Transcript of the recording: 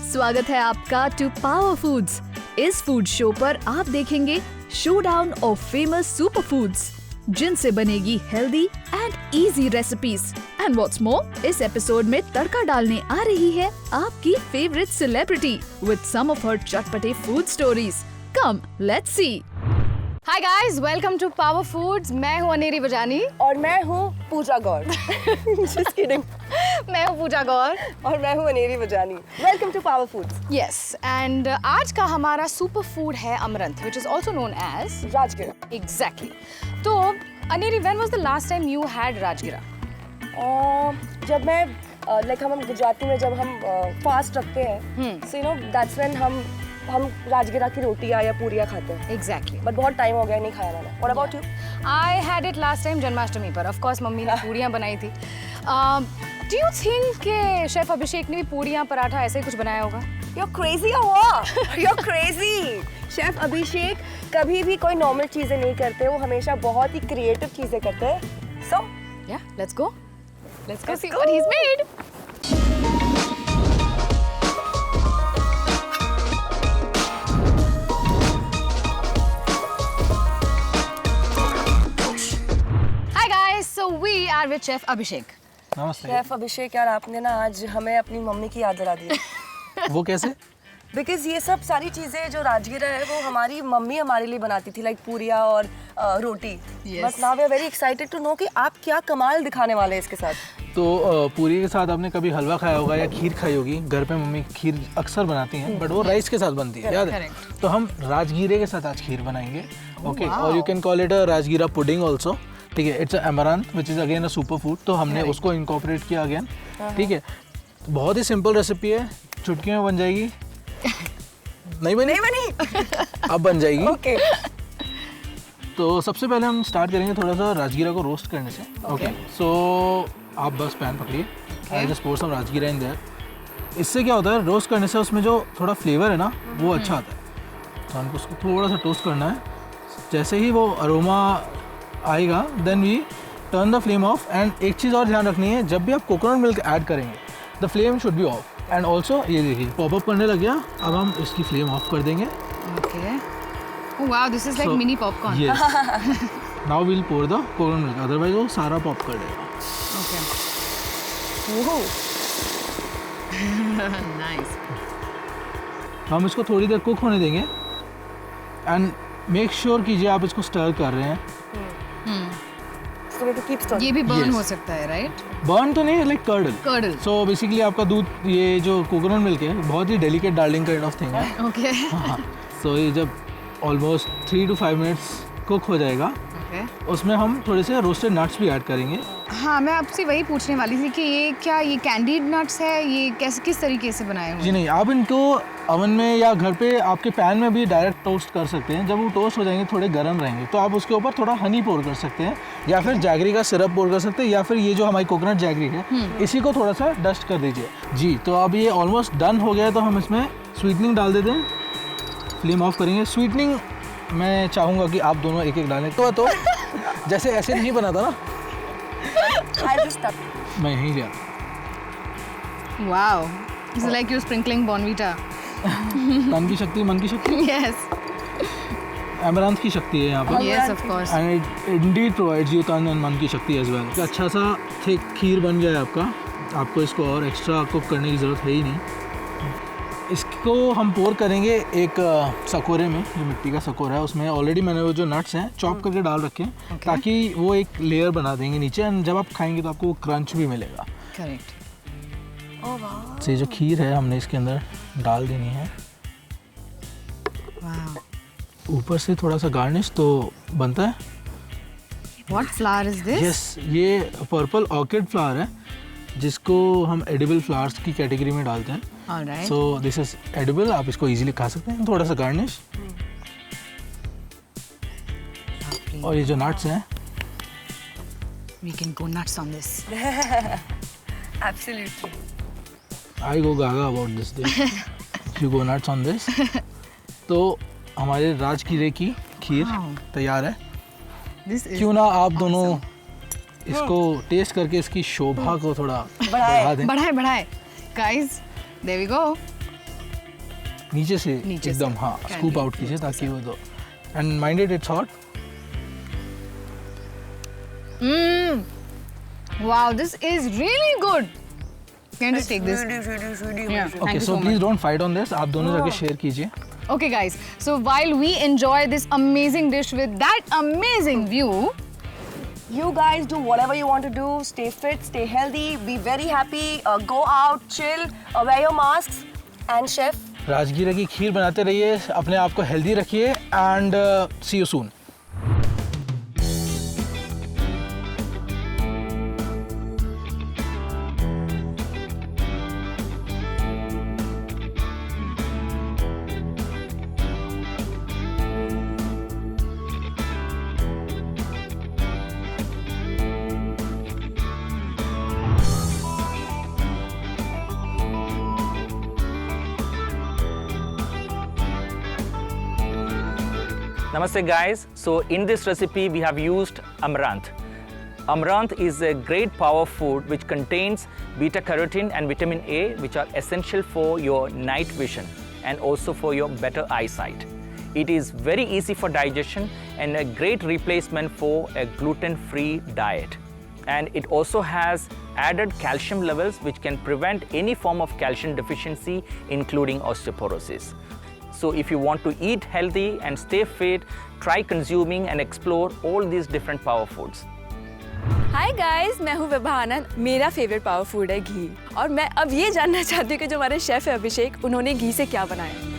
स्वागत है आपका टू पावर फूड्स। इस फूड शो पर आप देखेंगे showdown of famous super foods, जिनसे बनेगी healthy and easy recipes. And what's more, इस एपिसोड में तड़का डालने आ रही है आपकी favourite celebrity with some of her चटपटे food stories. Come let's see. Hi guys, welcome to power foods. मैं हूँ अनेरी बजानी और मैं हूँ पूजा गौर। Just kidding. मैं हूँ पूजा गौर और मैं हूँ Aneri Bajani. Welcome to power foods. Yes, and आज का हमारा सुपर फूड है amaranth, which is also known as rajgira. Exactly. तो Aneri, when was the last time you had rajgira? जब मैं लाइक हम गुजराती में जब हम फास्ट रखते हैं, so you know that's when हम राजगिरा की रोटियां या पूरियां खाते हैं। एग्जैक्टली। बट बहुत टाइम हो गया नहीं खाया मैंने। What about you? I had it last time Janmashtami पर। ऑफ कोर्स मम्मी ने पूरियां बनाई थी। डू यू थिंक कि शेफ अभिषेक ने भी पूरियां पराठा ऐसे ही कुछ बनाया होगा? You're crazy or what? You're crazy. Chef Abhishek कभी भी कोई नॉर्मल चीजें नहीं करते, वो हमेशा बहुत ही क्रिएटिव चीजें करते हैं। So Yeah, let's go see what he's made. Hi guys, so we are with Chef Abhishek. नमस्ते। शेफ अभिषेक यार, आपने ना आज हमें अपनी मम्मी की याद दिला दी। वो कैसे? बिकॉज ये सब सारी चीजें जो राजगिरा है वो हमारी मम्मी हमारे लिए बनाती थी, लाइक पूरिया और रोटी। Yes. But now we are very excited to know कि आप क्या कमाल दिखाने वाले हैं इसके साथ। तो पूरी के साथ आपने कभी हलवा खाया होगा या खीर खाई होगी। घर पे मम्मी खीर अक्सर बनाती हैं, बट वो राइस के साथ बनती है, याद है? तो हम राजगीरे के साथ आज खीर बनाएंगे। ओके, और you can call it a राजगीरा पुडिंग ऑल्सो। ठीक है, it's amaranth which is again a super food. तो हमने उसको इनकॉर्पोरेट किया अगेन। ठीक है, बहुत ही सिंपल रेसिपी है, चुटकी में बन जाएगी। नहीं बनी? अब बन जाएगी। ओके। तो सबसे पहले हम स्टार्ट करेंगे थोड़ा सा राजगीरा को रोस्ट करने से। ओके, सो आप बस पैन पकड़िए, आई जस्ट पोर सम राजगीरा इन देयर। इससे क्या होता है, रोस्ट करने से उसमें जो थोड़ा फ्लेवर है ना वो अच्छा आता है। तो हमको उसको थोड़ा सा टोस्ट करना है। जैसे ही वो अरोमा आएगा then we turn the flame off. And एक चीज़ और ध्यान रखनी है, जब भी आप कोकोनट मिल्क ऐड करेंगे the flame should be off. And also ये देखिए पॉपअप करने लग गया। अब हम इसकी फ्लेम ऑफ कर देंगे। Okay. Oh wow, this is like mini popcorn. Yes. Now we'll pour the coconut milk. Otherwise वो सारा पॉप कर देगा। Okay. Nice. हम इसको थोड़ी देर कुक होने देंगे। एंड मेक श्योर कीजिए आप इसको स्टर कर रहे हैं। So we have to keep stirring. ये भी बर्न Yes. हो सकता है, राइट? बर्न तो नहीं, like curdle. Curdle. So basically आपका दूध, ये जो कोकोनट मिल्क है बहुत ही delicate darling kind of thing है। ओके। सो ये जब ऑलमोस्ट 3 to 5 मिनट्स कुक हो जाएगा, ओके। उसमें हम थोड़े से रोस्टेड नट्स भी ऐड करेंगे। हाँ, मैं आपसे वही पूछने वाली थी कि ये कैंडीड नट्स है, ये किस तरीके से बनाए हुए जी नहीं, आप इनको ओवन में या घर पे आपके पैन में भी डायरेक्ट टोस्ट कर सकते हैं। जब वो टोस्ट हो जाएंगे, थोड़े गर्म रहेंगे, तो आप उसके ऊपर थोड़ा हनी पोर कर सकते हैं, या फिर जैगरी का सिरप पोर कर सकते हैं, या फिर ये जो हमारी कोकोनट जैगरी है इसी को थोड़ा सा डस्ट कर दीजिए। जी, तो अब ये ऑलमोस्ट डन हो गया है, तो हम इसमें स्वीटनिंग डाल देते हैं। फ्लेम ऑफ करेंगे। स्वीटनिंग मैं चाहूँगा कि आप दोनों एक एक डालें। तो जैसे ऐसे नहीं बना था ना, I just stuck. मैं यहीं गया। Wow. It's like you're sprinkling Bonvita. तन की शक्ति, मन की शक्ति, Yes. अमरंथ की शक्ति है यहाँ पर। Yes, of course. And it Indeed provides you तन एंड मन की शक्ति एज वेल। अच्छा सा थिक खीर बन गया है आपका। आपको इसको और एक्स्ट्रा कुक करने की ज़रूरत है ही नहीं। इसको हम पोर करेंगे एक सकोरे में, जो मिट्टी का सकोरा है, उसमें ऑलरेडी मैंने वो जो नट्स हैं चॉप करके डाल रखे हैं, ताकि वो एक लेयर बना देंगे नीचे। एंड जब आप खाएंगे तो आपको क्रंच भी मिलेगा। Correct. तो ये जो खीर है हमने इसके अंदर डाल देनी है। Wow. ऊपर से थोड़ा सा गार्निश तो बनता है। What flower is this? Yes, ये पर्पल ऑर्किड फ्लावर है, जिसको हम एडिबल फ्लावर्स की कैटेगरी में डालते हैं। All right. So this is edible, आप इसको इजीली खा सकते हैं। थोड़ा सा गार्निश। और ये जो नट्स हैं, We can go nuts on this. Absolutely. I go Gaga about this day, you go nuts on this. तो हमारे राजगीरे की खीर Wow. तैयार है। This is क्यों ना आप दोनों इसको टेस्ट करके इसकी शोभा को थोड़ा बढ़ा दें। बढ़ाए। Guys, there we go. नीचे से नीचे एकदम से, हाँ can स्कूप be आउट कीजिए ताकि वो तो and minded it's hot. Wow, this is really good. Can you just take this? Yeah. Thank okay you so so please much. Don't fight on this. आप दोनों जाके शेयर कीजिए. Okay, guys. So while we enjoy this amazing dish with that amazing view, You guys do whatever you want to do. Stay fit, stay healthy, be very happy. Go out, chill, wear your masks. And chef, राजगीरा की खीर बनाते रहिए, अपने आप को healthy रखिए and see you soon. Namaste guys. So in this recipe we have used amaranth. Amaranth is a great power food which contains beta carotene and vitamin A, which are essential for your night vision and also for your better eyesight. It is very easy for digestion and a great replacement for a gluten-free diet. And it also has added calcium levels which can prevent any form of calcium deficiency, including osteoporosis. So if you want to eat healthy and stay fit, try consuming and explore all these different power foods. Hi guys, मैं हूँ विभा आनंद. मेरा favourite power food है घी और मैं अब ये जानना चाहती हूँ कि जो हमारे शेफ है अभिषेक, उन्होंने घी से क्या बनाया.